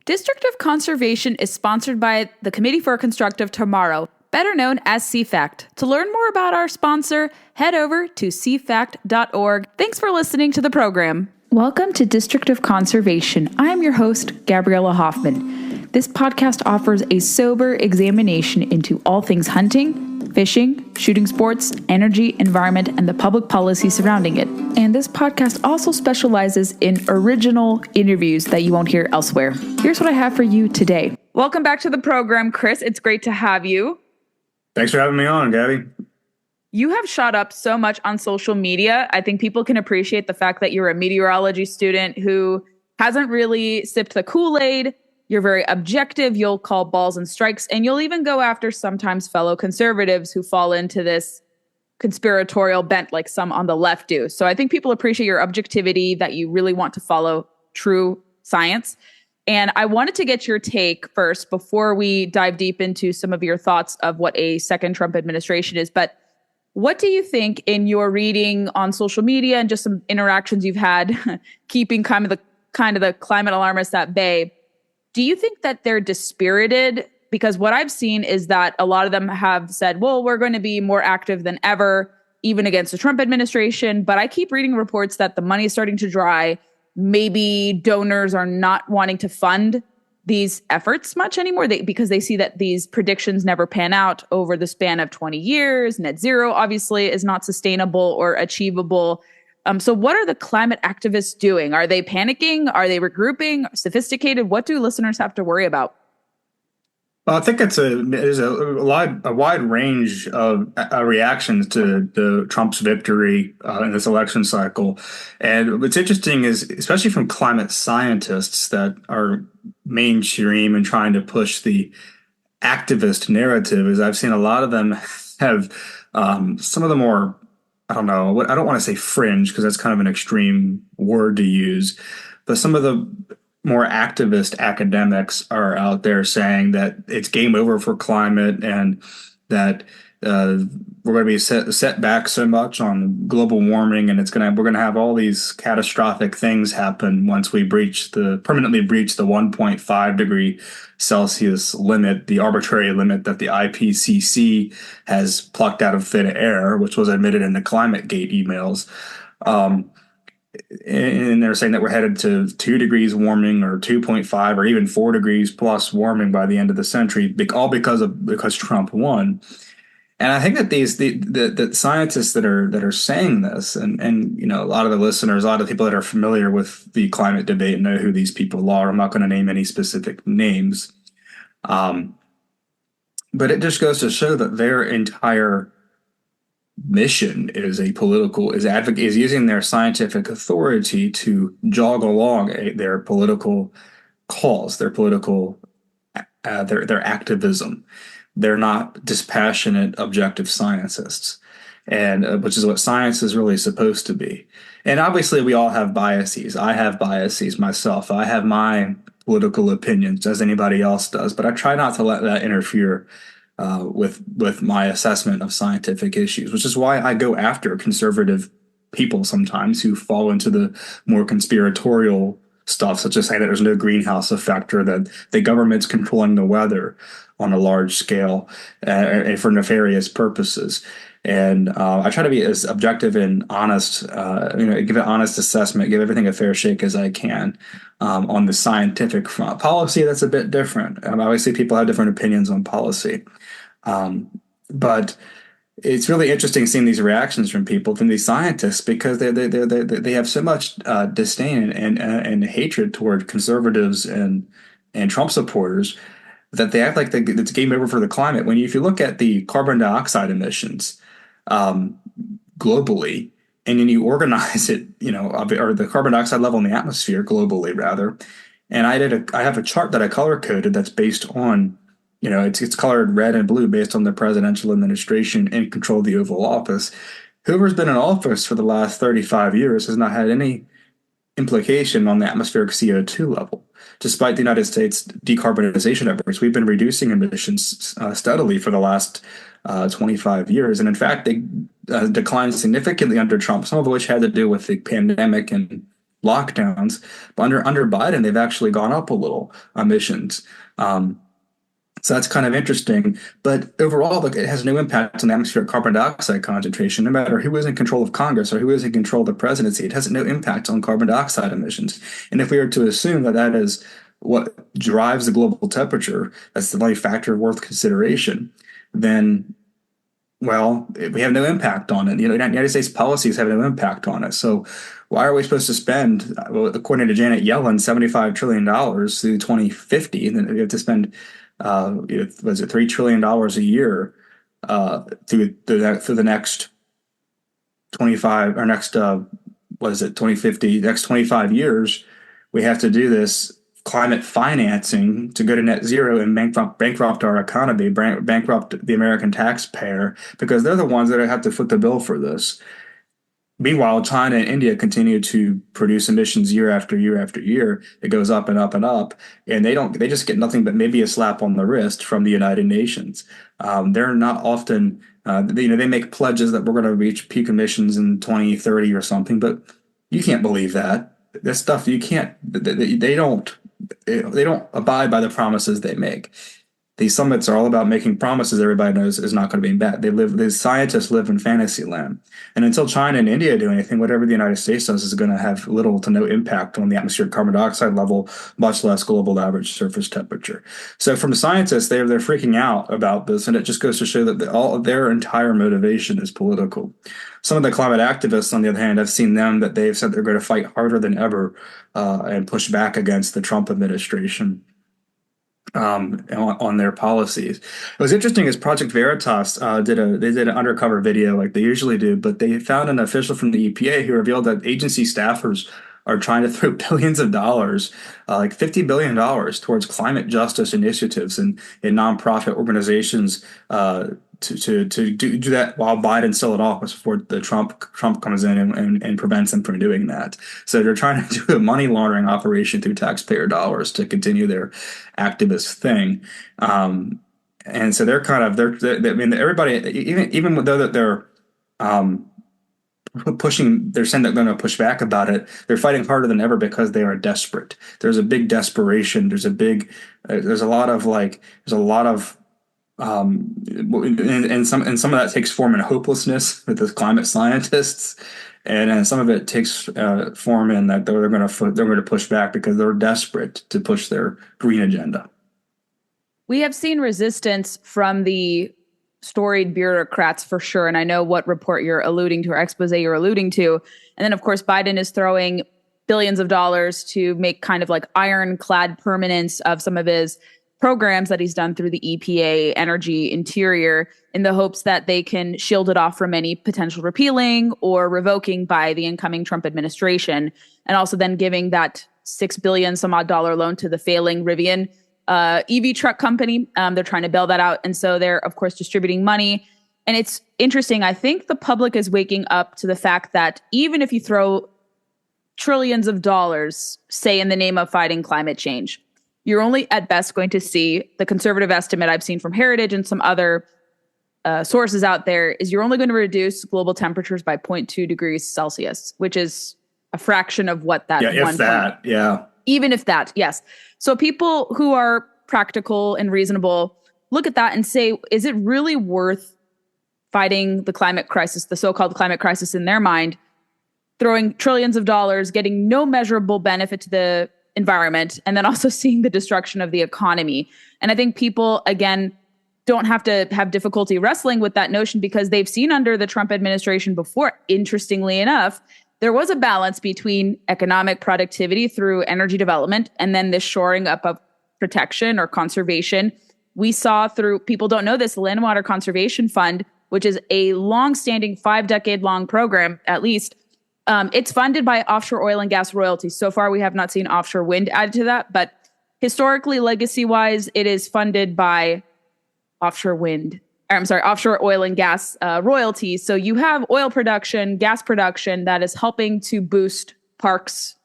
District of Conservation is sponsored by the Committee for a Constructive Tomorrow, better known as CFACT. To learn more about our sponsor, head over to cfact.org. Thanks for listening to the program. Welcome to District of Conservation. I'm your host, Gabriella Hoffman. This podcast offers a sober examination into all things hunting, fishing, shooting sports, energy, environment, and the public policy surrounding it. And this podcast also specializes in original interviews that you won't hear elsewhere. Here's what I have for you today. Welcome back to the program, Chris. It's great to have you. Thanks for having me on, Gabby. You have shot up so much on social media. I think people can appreciate the fact that you're a meteorology student who hasn't really sipped the Kool-Aid. You're very objective. You'll call balls and strikes, and you'll even go after sometimes fellow conservatives who fall into this conspiratorial bent like some on the left do. So I think people appreciate your objectivity, that you really want to follow true science. And I wanted to get your take first before we dive deep into some of your thoughts of what a second Trump administration is. But what do you think in your reading on social media and just some interactions you've had keeping kind of the climate alarmists at bay? Do you think that they're dispirited? Because what I've seen is that a lot of them have said, well, we're going to be more active than ever, even against the Trump administration. But I keep reading reports that the money is starting to dry. Maybe donors are not wanting to fund these efforts much anymore because they see that these predictions never pan out over the span of 20 years. Net zero, obviously, is not sustainable or achievable. So what are the climate activists doing? Are they panicking? Are they regrouping? Sophisticated? What do listeners have to worry about? Well, I think there's a wide range of reactions to Trump's victory in this election cycle. And what's interesting is, especially from climate scientists that are mainstream and trying to push the activist narrative, is I've seen a lot of them have some of the more, I don't want to say fringe because that's kind of an extreme word to use, but some of the more activist academics are out there saying that it's game over for climate and that we're going to be set back so much on global warming, and we're going to have all these catastrophic things happen once we permanently breach the 1.5 degree Celsius limit, the arbitrary limit that the IPCC has plucked out of thin air, which was admitted in the ClimateGate emails. And they're saying that we're headed to 2 degrees warming or 2.5 or even 4 degrees plus warming by the end of the century, all because Trump won. And I think that the scientists that are saying this, and you know, a lot of the listeners, a lot of people that are familiar with the climate debate know who these people are. I'm not going to name any specific names, but it just goes to show that their entire mission is using their scientific authority to jog along their political cause, their activism. They're not dispassionate, objective scientists, and which is what science is really supposed to be. And obviously, we all have biases. I have biases myself. I have my political opinions, as anybody else does, but I try not to let that interfere with my assessment of scientific issues, which is why I go after conservative people sometimes who fall into the more conspiratorial stuff, such as saying that there's no greenhouse effect or that the government's controlling the weather on a large scale and for nefarious purposes. And I try to be as objective and honest, give an honest assessment, give everything a fair shake as I can on the scientific front. Policy, that's a bit different. Obviously, people have different opinions on policy. But it's really interesting seeing these reactions from these scientists, because they have so much disdain and hatred toward conservatives and Trump supporters that they act like it's game over for the climate. If you look at the carbon dioxide emissions globally, and then you organize it, or the carbon dioxide level in the atmosphere globally, rather. And I have a chart that I color coded that's based on, it's colored red and blue based on the presidential administration in control of the Oval Office. Whoever's been in office for the last 35 years has not had any implication on the atmospheric CO2 level. Despite the United States decarbonization efforts, we've been reducing emissions steadily for the last 25 years. And in fact, they declined significantly under Trump, some of which had to do with the pandemic and lockdowns. But under Biden, they've actually gone up a little emissions. So that's kind of interesting. But overall, look, it has no impact on the atmospheric carbon dioxide concentration, no matter who is in control of Congress or who is in control of the presidency. It has no impact on carbon dioxide emissions. And if we are to assume that that is what drives the global temperature, that's the only factor worth consideration, then, well, we have no impact on it. United States policies have no impact on it. So why are we supposed to spend, well, according to Janet Yellen, $75 trillion through 2050? And then we have to spend was it $3 trillion a year through the next 25 or next what is it 2050, next 25 years. We have to do this climate financing to go to net zero and bankrupt our economy, bankrupt the American taxpayer, because they're the ones that have to foot the bill for this. Meanwhile, China and India continue to produce emissions year after year after year. It goes up and up and up, and they just get nothing but maybe a slap on the wrist from the United Nations. They're not often, they make pledges that we're going to reach peak emissions in 2030 or something, but you can't believe that. This stuff, you can't, they don't abide by the promises they make. These summits are all about making promises everybody knows is not going to be bad. These scientists live in fantasy land. And until China and India do anything, whatever the United States does is going to have little to no impact on the atmospheric carbon dioxide level, much less global average surface temperature. So from the scientists, they're freaking out about this, and it just goes to show that all of their entire motivation is political. Some of the climate activists, on the other hand, I've seen them that they've said they're going to fight harder than ever and push back against the Trump administration on their policies. It was interesting as Project Veritas did an undercover video like they usually do, but they found an official from the EPA who revealed that agency staffers are trying to throw billions of dollars, like $50 billion towards climate justice initiatives and in nonprofit organizations to do that while Biden's still in office before the Trump comes in and prevents them from doing that. So they're trying to do a money laundering operation through taxpayer dollars to continue their activist thing. And so they're I mean, everybody, even though that they're pushing, they're saying they're going to push back about it. They're fighting harder than ever because they are desperate. There's a big desperation. There's a lot of and some of that takes form in hopelessness with the climate scientists, and some of it takes form in that they're going to push back because they're desperate to push their green agenda. We have seen resistance from the storied bureaucrats for sure, and I know what report you're alluding to or expose you're alluding to. And then, of course, Biden is throwing billions of dollars to make kind of like ironclad permanence of some of his programs that he's done through the EPA Energy Interior in the hopes that they can shield it off from any potential repealing or revoking by the incoming Trump administration. And also then giving that $6 billion some odd dollar loan to the failing Rivian EV truck company. They're trying to bail that out. And so they're, of course, distributing money. And it's interesting. I think the public is waking up to the fact that even if you throw trillions of dollars, say in the name of fighting climate change, you're only at best going to see, the conservative estimate I've seen from Heritage and some other sources out there, is you're only going to reduce global temperatures by 0.2 degrees Celsius, which is a fraction of what that even if that, yes. So people who are practical and reasonable look at that and say, is it really worth fighting the climate crisis, the so-called climate crisis in their mind, throwing trillions of dollars, getting no measurable benefit to the environment, and then also seeing the destruction of the economy? And I think people, again, don't have to have difficulty wrestling with that notion because they've seen under the Trump administration before, interestingly enough, there was a balance between economic productivity through energy development and then the shoring up of protection or conservation. We saw through, people don't know this, the Land and Water Conservation Fund, which is a long-standing 5-decade-long program, at least. It's funded by offshore oil and gas royalties. So far, we have not seen offshore wind added to that, but historically, legacy-wise, it is funded by offshore oil and gas royalties. So you have oil production, gas production that is helping to boost parks,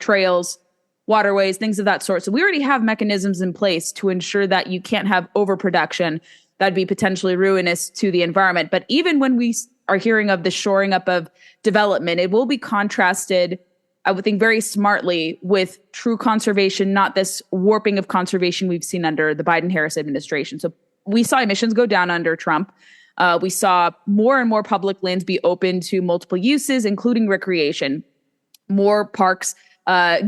trails, waterways, things of that sort. So we already have mechanisms in place to ensure that you can't have overproduction that'd be potentially ruinous to the environment. But even when we are hearing of the shoring up of development, it will be contrasted I would think very smartly with true conservation, not this warping of conservation we've seen under the Biden-Harris administration. So we saw emissions go down under Trump. We saw more and more public lands be open to multiple uses, including recreation, more parks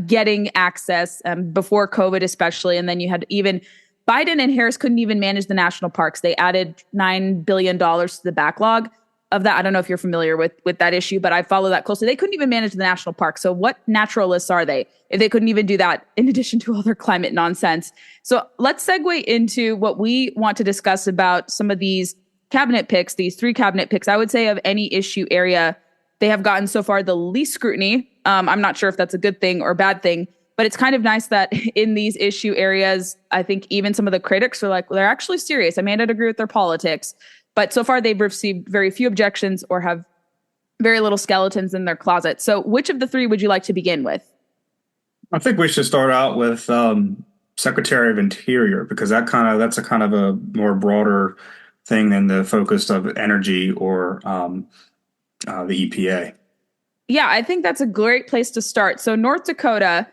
getting access before COVID, especially. And then you had even Biden and Harris couldn't even manage the national parks. They added $9 billion to the backlog of that. I don't know if you're familiar with that issue, but I follow that closely. They couldn't even manage the national park. So what naturalists are they if they couldn't even do that in addition to all their climate nonsense? So let's segue into what we want to discuss about some of these cabinet picks, these 3 cabinet picks. I would say of any issue area, they have gotten so far the least scrutiny. I'm not sure if that's a good thing or bad thing, but it's kind of nice that in these issue areas, I think even some of the critics are like, well, they're actually serious. I may not agree with their politics, but so far they've received very few objections or have very little skeletons in their closet. So which of the 3 would you like to begin with? I think we should start out with Secretary of Interior, because that's a kind of a more broader thing than the focus of energy or the EPA. Yeah, I think that's a great place to start. So North Dakota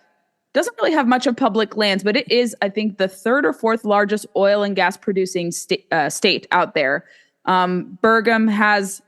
doesn't really have much of public lands, but it is, I think, the 3rd or 4th largest oil and gas producing state out there. Burgum has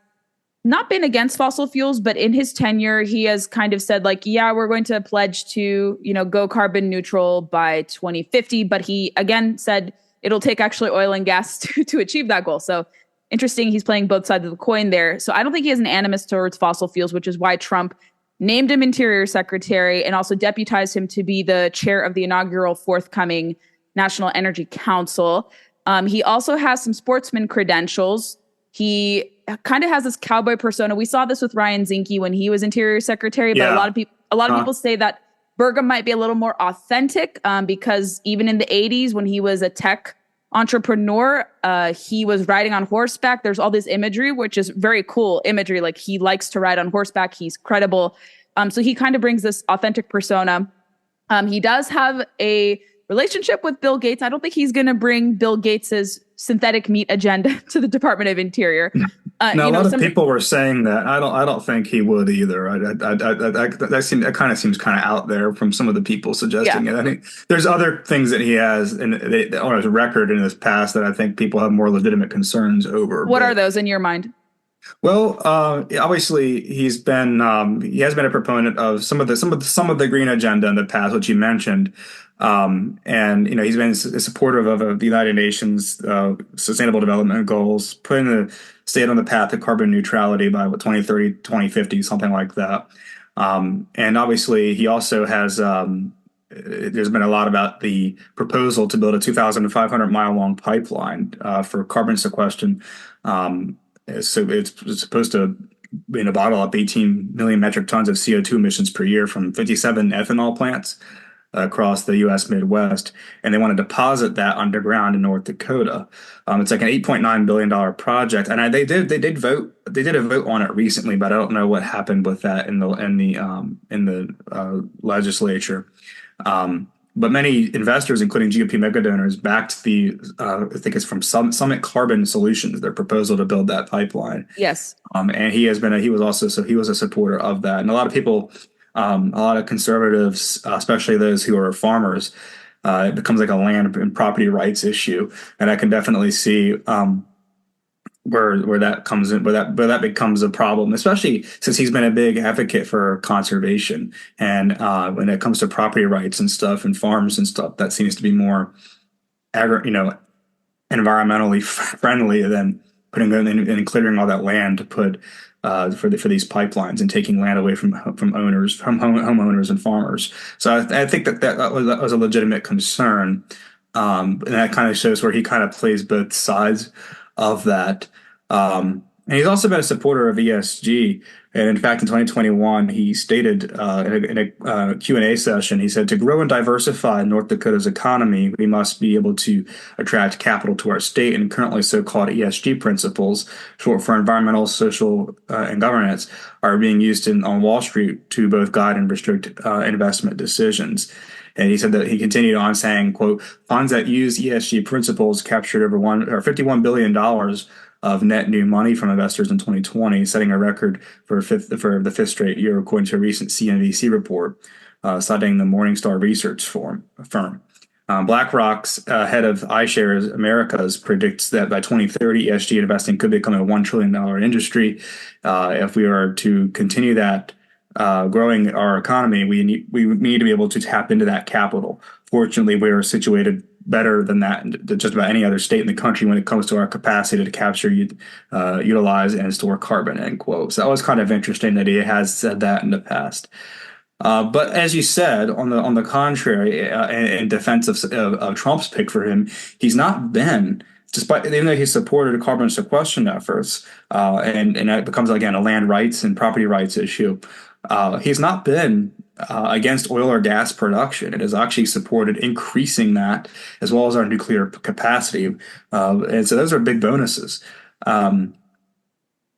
not been against fossil fuels, but in his tenure, he has kind of said like, yeah, we're going to pledge to, go carbon neutral by 2050. But he again said it'll take actually oil and gas to achieve that goal. So interesting. He's playing both sides of the coin there. So I don't think he has an animus towards fossil fuels, which is why Trump named him Interior Secretary and also deputized him to be the chair of the inaugural forthcoming National Energy Council. He also has some sportsman credentials. He kind of has this cowboy persona. We saw this with Ryan Zinke when he was Interior Secretary, but a lot of people say that Burgum might be a little more authentic because even in the 80s when he was a tech entrepreneur, he was riding on horseback. There's all this imagery, which is very cool imagery. Like he likes to ride on horseback. He's credible. So he kind of brings this authentic persona. He does have a relationship with Bill Gates. I don't think he's going to bring Bill Gates's synthetic meat agenda to the Department of Interior. No, a lot of people were saying that. I don't think he would either. That kind of seems kind of out there from some of the people suggesting it. I think there's other things that he has on his record in his past that I think people have more legitimate concerns over. What are those in your mind? Well, obviously he has been a proponent of some of the green agenda in the past, which you mentioned. And he's been supportive of the United Nations Sustainable Development Goals, putting the state on the path to carbon neutrality by 2030, 2050, something like that. And obviously, he also has. There's been a lot about the proposal to build a 2,500 mile long pipeline for carbon sequestration. So it's supposed to bottle up 18 million metric tons of CO2 emissions per year from 57 ethanol plants across the U.S. Midwest, and they want to deposit that underground in North Dakota. It's like an $8.9 billion project, and they did a vote on it recently, but I don't know what happened with that in the legislature. But many investors, including GOP mega donors, backed I think it's from Summit Carbon Solutions, their proposal to build that pipeline. Yes. And he was a supporter of that, and a lot of people. A lot of conservatives, especially those who are farmers, it becomes like a land and property rights issue, and I can definitely see where that comes in, where that becomes a problem, especially since he's been a big advocate for conservation, and when it comes to property rights and stuff and farms and stuff, that seems to be more, environmentally friendly than putting and clearing all that land to put. For these pipelines and taking land away from homeowners and farmers. So I think that was a legitimate concern, and that kind of shows where he kind of plays both sides of that. And he's also been a supporter of ESG. And in fact, in 2021, he stated in a Q&A session, he said, to grow and diversify North Dakota's economy, we must be able to attract capital to our state. And currently so-called ESG principles, short for environmental, social, and governance, are being used on Wall Street to both guide and restrict investment decisions. And he said that he continued on saying, quote, funds that use ESG principles captured over $51 billion of net new money from investors in 2020, setting a record for the fifth straight year, according to a recent CNBC report, citing the Morningstar research firm. BlackRock's head of iShares Americas predicts that by 2030, ESG investing could become a $1 trillion industry. If we are to continue that growing our economy, we need to be able to tap into that capital. Fortunately, we are situated better than that, just about any other state in the country when it comes to our capacity to capture, utilize, and store carbon, end quote. So that was kind of interesting that he has said that in the past. But as you said, on the contrary, in defense of Trump's pick for him, he's not been, despite even though he supported carbon sequestration efforts, and it becomes again a land rights and property rights issue. He's not been against oil or gas production. It has actually supported increasing that as well as our nuclear capacity, and so those are big bonuses.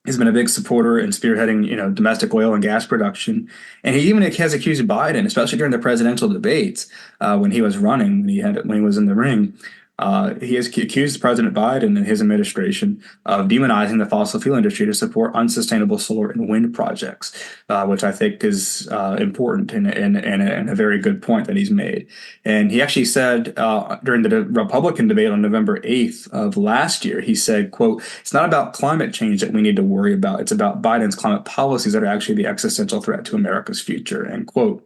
He's been a big supporter in spearheading, domestic oil and gas production, and he even has accused Biden, especially during the presidential debates when he was running, when he was in the ring. He has accused President Biden and his administration of demonizing the fossil fuel industry to support unsustainable solar and wind projects, which I think is important and a very good point that he's made. And he actually said during the Republican debate on November 8th of last year, he said, quote, "It's not about climate change that we need to worry about. It's about Biden's climate policies that are actually the existential threat to America's future," end quote.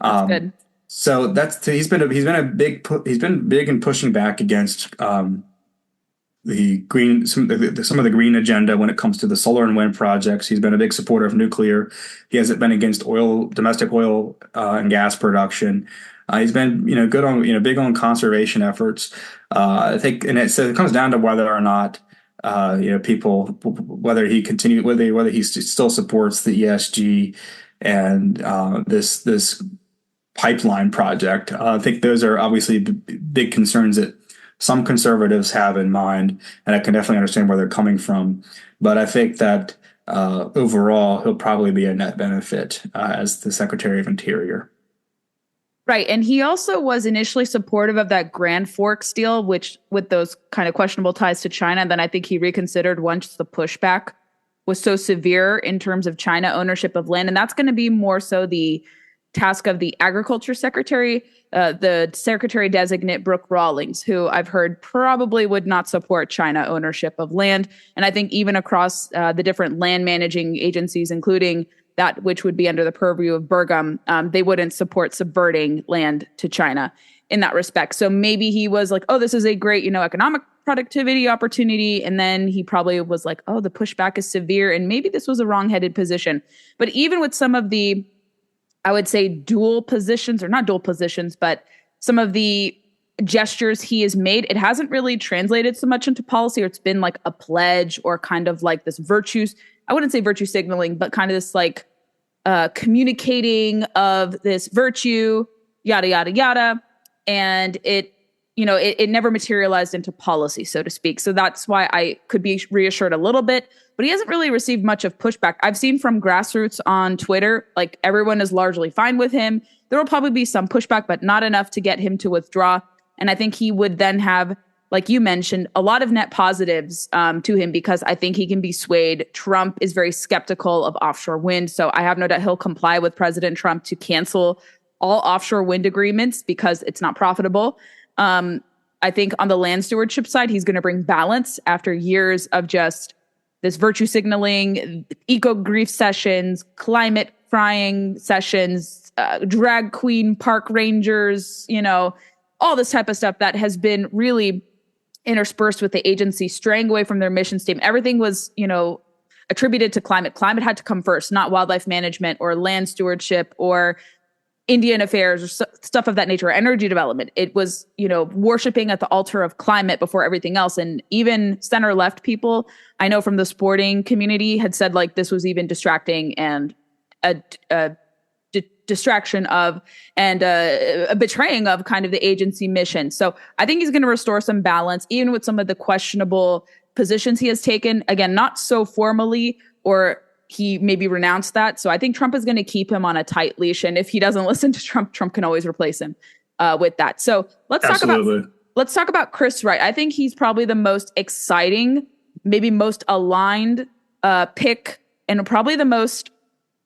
That's good. So he's been big in pushing back against the green some of the green agenda when it comes to the solar and wind projects. He's been a big supporter of nuclear. He hasn't been against domestic oil and gas production. He's been big on conservation efforts. I think, and it comes down to whether or not whether he still supports the ESG and this pipeline project. I think those are obviously big concerns that some conservatives have in mind, and I can definitely understand where they're coming from. But I think that overall, he'll probably be a net benefit as the Secretary of Interior. Right. And he also was initially supportive of that Grand Forks deal, which with those kind of questionable ties to China. And then I think he reconsidered once the pushback was so severe in terms of China ownership of land. And that's going to be more so the task of the Agriculture Secretary, the Secretary Designate Brooke Rawlings, who I've heard probably would not support China ownership of land. And I think even across the different land managing agencies, including that which would be under the purview of Burgum, they wouldn't support subverting land to China in that respect. So maybe he was like, oh, this is a great, economic productivity opportunity. And then he probably was like, oh, the pushback is severe. And maybe this was a wrong-headed position. But even with some of the, I would say dual positions, or not dual positions, but some of the gestures he has made, it hasn't really translated so much into policy, or it's been like a pledge or kind of like this I wouldn't say virtue signaling, but kind of this like communicating of this virtue, yada, yada, yada. And it never materialized into policy, so to speak. So that's why I could be reassured a little bit. But he hasn't really received much of pushback. I've seen from grassroots on Twitter, like everyone is largely fine with him. There will probably be some pushback, but not enough to get him to withdraw. And I think he would then have, like you mentioned, a lot of net positives to him, because I think he can be swayed. Trump is very skeptical of offshore wind. So I have no doubt he'll comply with President Trump to cancel all offshore wind agreements because it's not profitable. I think on the land stewardship side, he's going to bring balance after years of just this virtue signaling, eco grief sessions, climate frying sessions, drag queen park rangers, all this type of stuff that has been really interspersed with the agency straying away from their mission statement. Everything was, attributed to climate. Climate had to come first, not wildlife management or land stewardship or Indian affairs or stuff of that nature, or energy development. It was, worshiping at the altar of climate before everything else. And even center left people, I know from the sporting community, had said like this was even distracting and a distraction of and a betraying of kind of the agency mission. So I think he's going to restore some balance, even with some of the questionable positions he has taken. Again, not so formally, or he maybe renounced that. So I think Trump is going to keep him on a tight leash. And if he doesn't listen to Trump, Trump can always replace him with that. So let's talk about Chris Wright. I think he's probably the most exciting maybe most aligned pick and probably the most,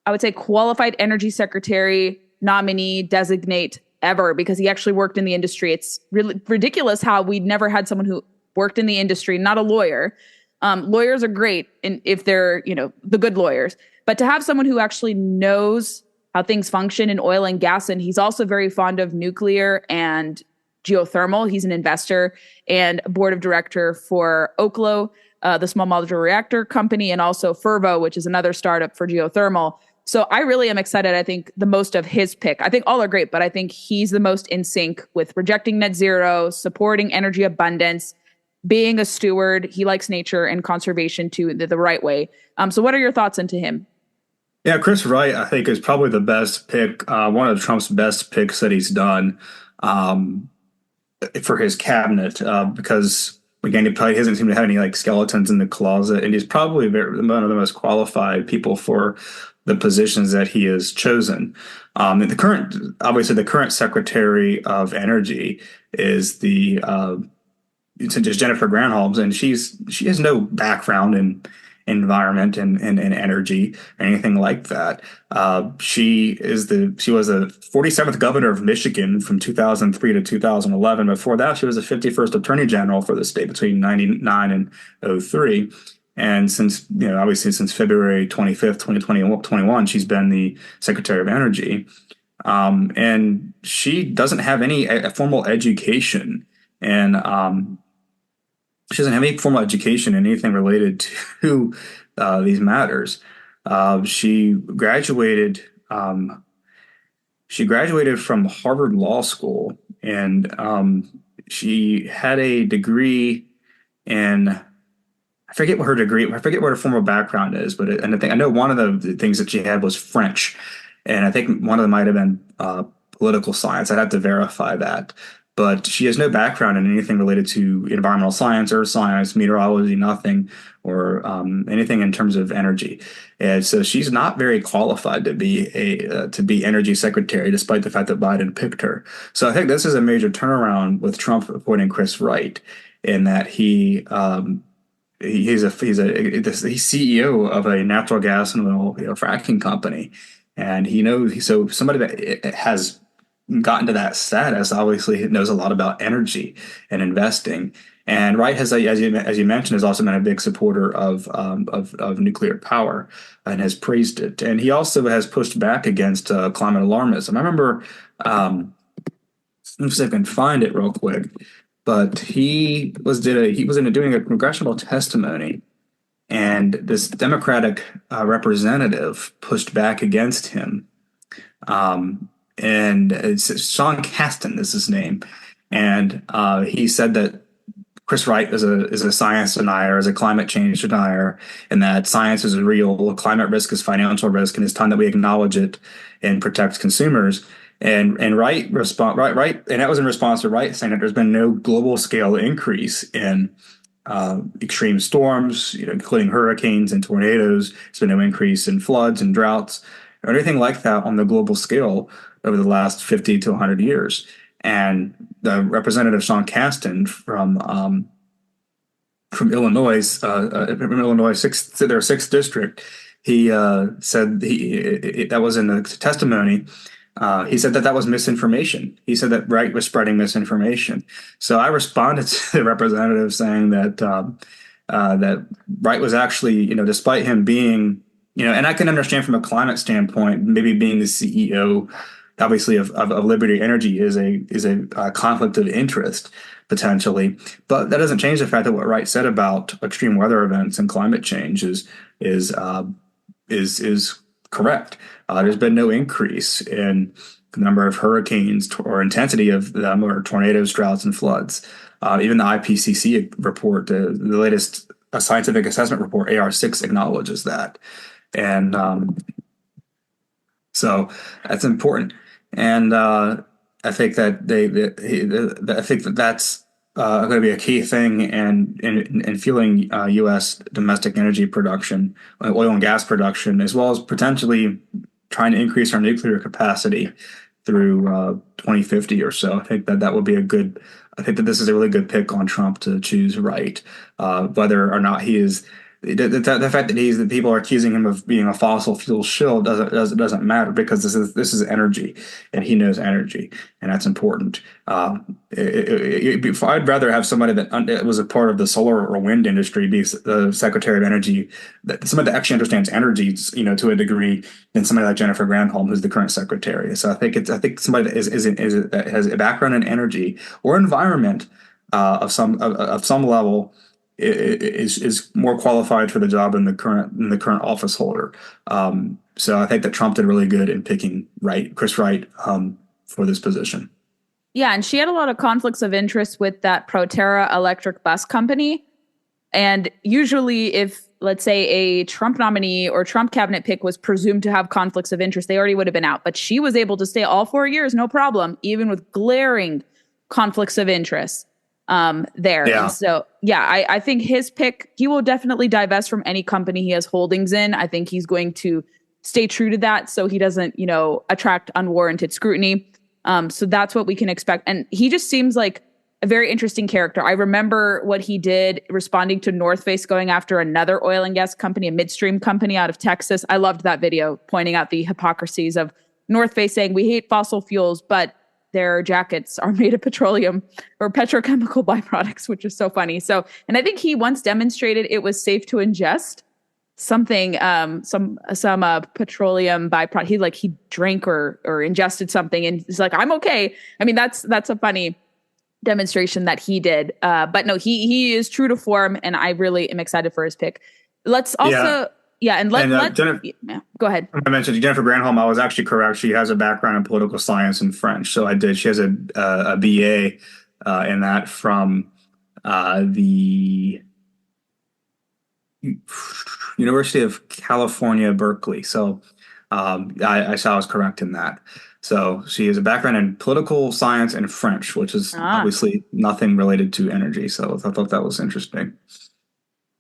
I would say, qualified energy secretary nominee designate ever, because he actually worked in the industry. It's really ridiculous how we'd never had someone who worked in the industry, not a lawyer. Lawyers are great if they're, the good lawyers, but to have someone who actually knows how things function in oil and gas, and he's also very fond of nuclear and geothermal. He's an investor and board of director for Oklo, the small modular reactor company, and also Fervo, which is another startup for geothermal. So I really am excited. I think the most of his pick. I think all are great, but I think he's the most in sync with rejecting net zero, supporting energy abundance, being a steward. He likes nature and conservation too, the right way. So what are your thoughts into him? Yeah, Chris Wright, I think, is probably the best pick, one of Trump's best picks that he's done for his cabinet, because, again, he probably doesn't seem to have any like skeletons in the closet, and he's probably one of the most qualified people for the positions that he has chosen. Obviously, the current Secretary of Energy is just Jennifer Granholm, and she has no background in environment and energy or anything like that. She was the 47th governor of Michigan from 2003 to 2011. Before that, she was the 51st attorney general for the state between 99 and '03. And obviously since February 25th, 2021, she's been the Secretary of Energy. And she doesn't have any formal education, and she doesn't have any formal education in anything related to these matters. She graduated. She graduated from Harvard Law School, and she had a degree in. I forget what her formal background is, but I know one of the things that she had was French, and I think one of them might have been political science. I'd have to verify that. But she has no background in anything related to environmental science, earth science, meteorology, nothing, or anything in terms of energy. And so she's not very qualified to be energy secretary, despite the fact that Biden picked her. So I think this is a major turnaround with Trump appointing Chris Wright, in that he's CEO of a natural gas and oil fracking company, and so somebody that has gotten to that status obviously knows a lot about energy and investing. And Wright has, as you mentioned, has also been a big supporter of nuclear power and has praised it. And he also has pushed back against climate alarmism. I remember, let me see if I can find it real quick. But he was doing a congressional testimony, and this Democratic representative pushed back against him. And it's Sean Casten is his name, and he said that Chris Wright is a science denier, is a climate change denier, and that science is real, climate risk is financial risk, and it's time that we acknowledge it and protect consumers. And Wright, and that was in response to Wright saying that there's been no global scale increase in extreme storms, including hurricanes and tornadoes. There's been no increase in floods and droughts or anything like that on the global scale over the last 50 to 100 years. And the Representative Sean Casten from Illinois, their 6th district, he said that was in the testimony. He said that was misinformation. He said that Wright was spreading misinformation. So I responded to the representative saying that that Wright was actually, despite him being, and I can understand from a climate standpoint, maybe being the CEO, obviously of Liberty Energy is a conflict of interest potentially, but that doesn't change the fact that what Wright said about extreme weather events and climate change is correct. There's been no increase in the number of hurricanes or intensity of them, or tornadoes, droughts, and floods. Even the IPCC report, the latest scientific assessment report, AR6, acknowledges that. And so that's important. And I think that that's going to be a key thing in fueling U.S. domestic energy production, oil and gas production, as well as potentially trying to increase our nuclear capacity through 2050 or so. I think that would be a good. I think that this is a really good pick on Trump to choose right, whether or not he is. The fact that people are accusing him of being a fossil fuel shill doesn't matter, because this is energy, and he knows energy, and that's important. I'd rather have somebody that was a part of the solar or wind industry be the Secretary of Energy, somebody that actually understands energy, to a degree, than somebody like Jennifer Granholm, who's the current secretary. So I think somebody that has a background in energy or environment of some level is more qualified for the job than the current office holder. So I think that Trump did really good in picking Chris Wright, for this position. Yeah, and she had a lot of conflicts of interest with that Proterra electric bus company. And usually, if, let's say, a Trump nominee or Trump cabinet pick was presumed to have conflicts of interest, they already would have been out. But she was able to stay all 4 years, no problem, even with glaring conflicts of interest there. Yeah. And so, yeah, I think his pick, he will definitely divest from any company he has holdings in. I think he's going to stay true to that so he doesn't, attract unwarranted scrutiny. So that's what we can expect. And he just seems like a very interesting character. I remember what he did responding to North Face going after another oil and gas company, a midstream company out of Texas. I loved that video pointing out the hypocrisies of North Face saying we hate fossil fuels, but their jackets are made of petroleum or petrochemical byproducts, which is so funny. So, and I think he once demonstrated it was safe to ingest something, some petroleum byproduct. He drank or ingested something, and he's like, I'm okay. I mean, that's a funny demonstration that he did. But no, he is true to form, and I really am excited for his pick. Let's also, go ahead. I mentioned Jennifer Granholm. I was actually correct. She has a background in political science and French. So I did. She has a BA in that from the University of California, Berkeley. So I saw I was correct in that. So she has a background in political science and French, which is obviously nothing related to energy. So I thought that was interesting.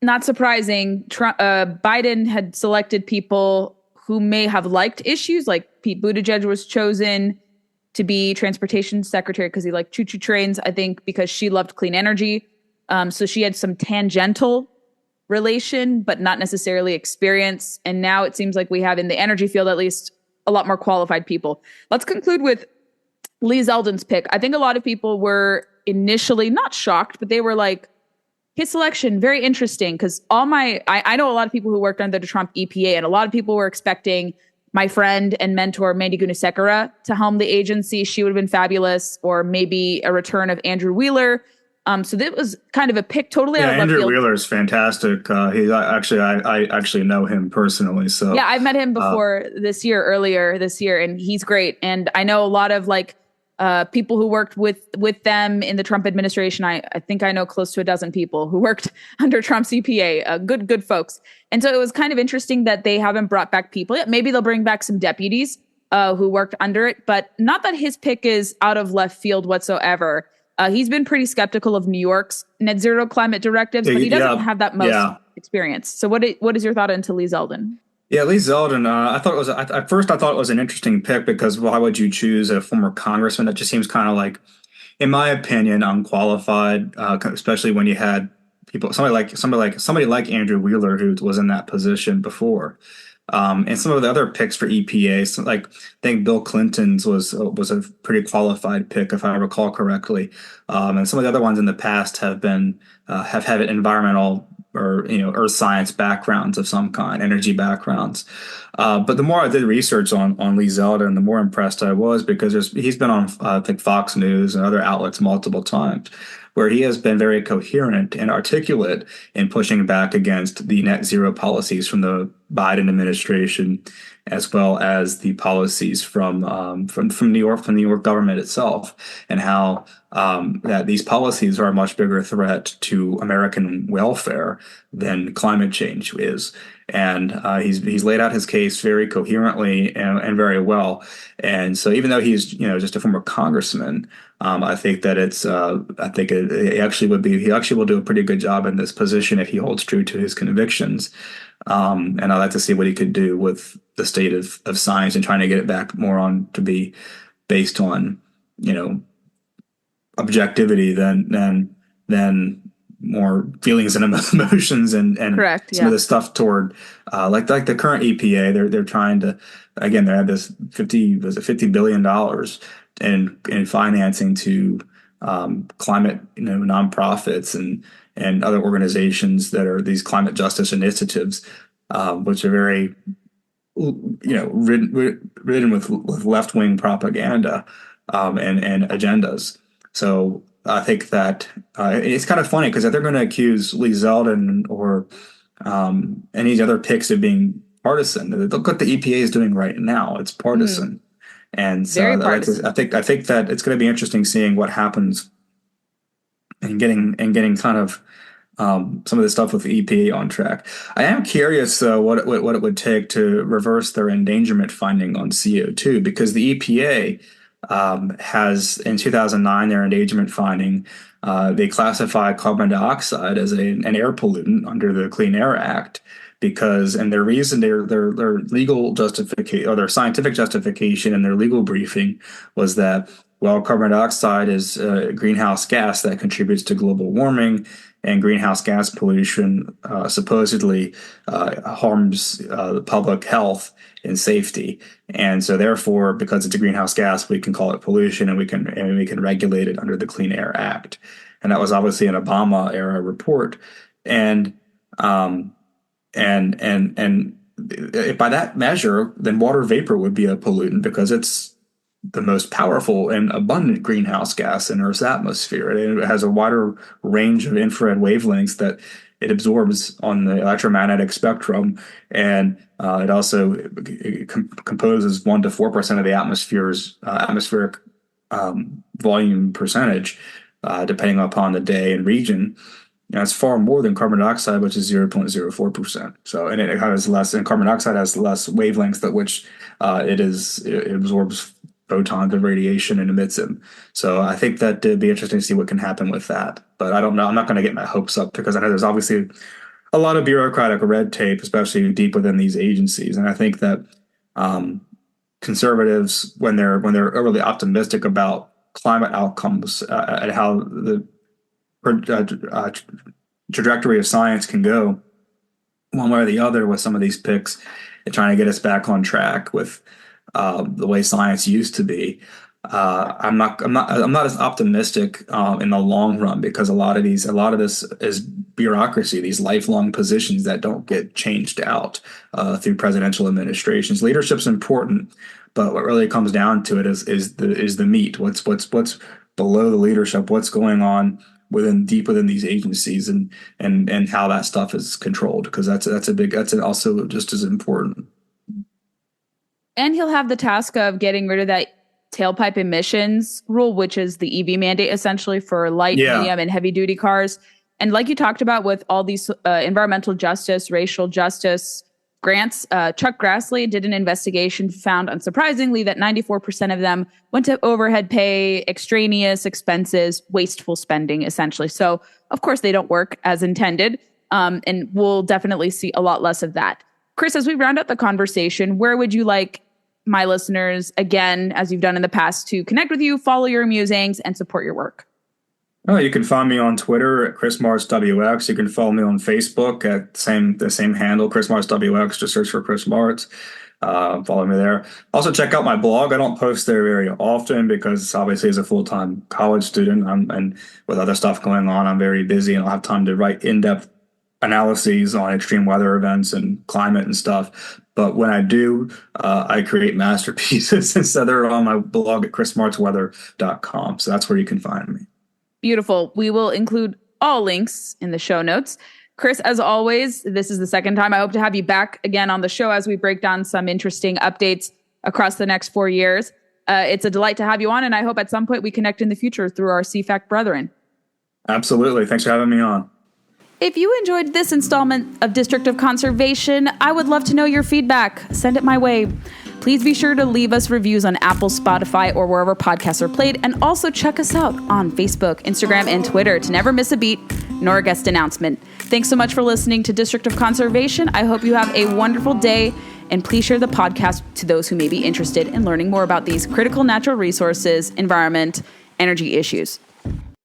Not surprising. Biden had selected people who may have liked issues, like Pete Buttigieg was chosen to be transportation secretary because he liked choo-choo trains, I think because she loved clean energy. So she had some tangential relation, but not necessarily experience. And now it seems like we have in the energy field, at least, a lot more qualified people. Let's conclude with Lee Zeldin's pick. I think a lot of people were initially not shocked, but they were like, his selection, very interesting, because I know a lot of people who worked under the Trump EPA, and a lot of people were expecting my friend and mentor, Mandy Gunasekara, to helm the agency. She would have been fabulous, or maybe a return of Andrew Wheeler. So that was kind of a pick totally out of left field. Andrew Wheeler is fantastic. I actually know him personally. So yeah, I've met him before earlier this year, and he's great. And I know a lot of people who worked with them in the Trump administration. I think I know close to a dozen people who worked under Trump's EPA, good folks. And so it was kind of interesting that they haven't brought back people yet. Maybe they'll bring back some deputies who worked under it, but not that his pick is out of left field whatsoever. He's been pretty skeptical of New York's net zero climate directives, but he doesn't have that most experience. So what is your thought into Lee Zeldin? Yeah, Lee Zeldin. I thought it was at first. I thought it was an interesting pick because why would you choose a former congressman? That just seems kind of like, in my opinion, unqualified. Especially when you had somebody like Andrew Wheeler who was in that position before, and some of the other picks for EPA. So I think Bill Clinton's was a pretty qualified pick if I recall correctly, and some of the other ones in the past have had environmental or earth science backgrounds of some kind, energy backgrounds. But the more I did research on Lee Zeldin, the more impressed I was because he's been on I think Fox News and other outlets multiple times, where he has been very coherent and articulate in pushing back against the net zero policies from the Biden administration, as well as the policies from New York government itself, and how that these policies are a much bigger threat to American welfare than climate change is. And he's laid out his case very coherently and very well. And so even though he's just a former congressman, I think that he actually will do a pretty good job in this position if he holds true to his convictions. And I'd like to see what he could do with the state of science and trying to get it back more on to be based on, objectivity than more feelings and emotions and Correct, some of the stuff toward like the current EPA. They're trying to, again, they had this $50 billion in financing to climate nonprofits and other organizations that are these climate justice initiatives, which are very ridden with left-wing propaganda and agendas. So I think that it's kind of funny because if they're going to accuse Lee Zeldin or any of the other picks of being partisan, look what the EPA is doing right now. It's partisan. And so I think that it's going to be interesting seeing what happens and getting kind of some of the stuff with the EPA on track. I am curious, though, what it would take to reverse their endangerment finding on CO2, because the EPA has, in 2009, their endangerment finding, they classified carbon dioxide as an air pollutant under the Clean Air Act, and their reason, their legal justification, or their scientific justification in their legal briefing, was that, well, carbon dioxide is a greenhouse gas that contributes to global warming, and greenhouse gas pollution supposedly harms the public health and safety. And so therefore, because it's a greenhouse gas, we can call it pollution, and we can regulate it under the Clean Air Act. And that was obviously an Obama era report. And if by that measure, then water vapor would be a pollutant because it's the most powerful and abundant greenhouse gas in Earth's atmosphere. It has a wider range of infrared wavelengths that it absorbs on the electromagnetic spectrum, and it also composes 1% to 4% of the atmospheric volume percentage, depending upon the day and region. It's far more than carbon dioxide, which is 0.04%. So, and it has less, and carbon dioxide has less wavelengths at which it absorbs photons of radiation and emits them. So I think that it'd be interesting to see what can happen with that. But I don't know. I'm not going to get my hopes up because I know there's obviously a lot of bureaucratic red tape, especially deep within these agencies. And I think that conservatives, when they're overly optimistic about climate outcomes and how the trajectory of science can go one way or the other with some of these picks, and trying to get us back on track with the way science used to be. I'm not as optimistic in the long run, because a lot of this is bureaucracy, these lifelong positions that don't get changed out through presidential administrations. Leadership's important, but what really comes down to it is the meat. What's below the leadership? What's going on deep within these agencies, and how that stuff is controlled? Because that's also just as important. And he'll have the task of getting rid of that tailpipe emissions rule, which is the EV mandate essentially for light, medium, and heavy duty cars. And like you talked about with all these environmental justice, racial justice grants, Chuck Grassley did an investigation, found unsurprisingly that 94% of them went to overhead pay, extraneous expenses, wasteful spending, essentially. So of course they don't work as intended. And we'll definitely see a lot less of that. Chris, as we round out the conversation, where would you like my listeners, again, as you've done in the past, to connect with you, follow your musings, and support your work? Oh, you can find me on Twitter at ChrisMartzWX. You can follow me on Facebook at the same handle, ChrisMartzWX. Just search for Chris Martz. Follow me there. Also, check out my blog. I don't post there very often because, obviously, as a full-time college student, and with other stuff going on, I'm very busy and I don't have time to write in-depth analyses on extreme weather events and climate and stuff. But when I do, I create masterpieces. And so they're on my blog at chrismartzweather.com. So that's where you can find me. Beautiful. We will include all links in the show notes. Chris, as always, this is the second time. I hope to have you back again on the show as we break down some interesting updates across the next 4 years. It's a delight to have you on, and I hope at some point we connect in the future through our CFAC brethren. Absolutely. Thanks for having me on. If you enjoyed this installment of District of Conservation, I would love to know your feedback. Send it my way. Please be sure to leave us reviews on Apple, Spotify, or wherever podcasts are played, and also check us out on Facebook, Instagram, and Twitter to never miss a beat nor a guest announcement. Thanks so much for listening to District of Conservation. I hope you have a wonderful day and please share the podcast to those who may be interested in learning more about these critical natural resources, environment, energy issues.